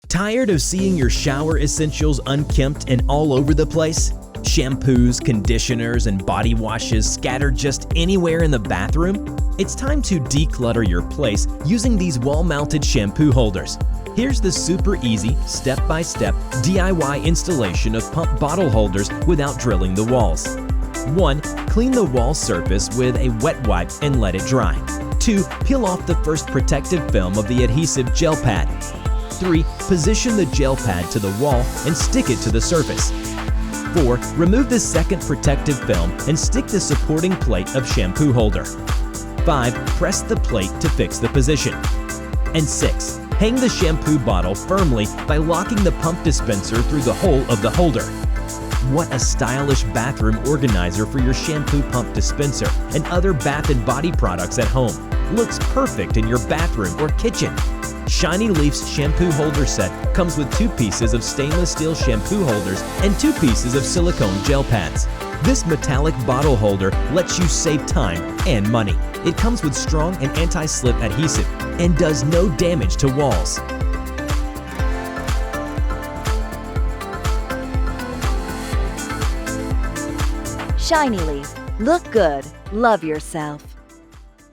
Tired of seeing your shower essentials unkempt and all over the place? Shampoos, conditioners, and body washes scattered just anywhere in the bathroom? It's time to declutter your place using these wall-mounted shampoo holders. Here's the super easy, step-by-step DIY installation of pump bottle holders without drilling the walls. 1. Clean the wall surface with a wet wipe and let it dry. 2. Peel off the first protective film of the adhesive gel pad. 3. Position the gel pad to the wall and stick it to the surface. 4. Remove the second protective film and stick the supporting plate of shampoo holder. 5. Press the plate to fix the position. And 6. Hang the shampoo bottle firmly by locking the pump dispenser through the hole of the holder. What a stylish bathroom organizer for your shampoo pump dispenser and other bath and body products at home. Looks perfect in your bathroom or kitchen. Shiny Leaf's shampoo holder set comes with 2 pieces of stainless steel shampoo holders and 2 pieces of silicone gel pads. This metallic bottle holder lets you save time and money. It comes with strong and anti-slip adhesive and does no damage to walls. Shiny Leaf. Look good. Love yourself.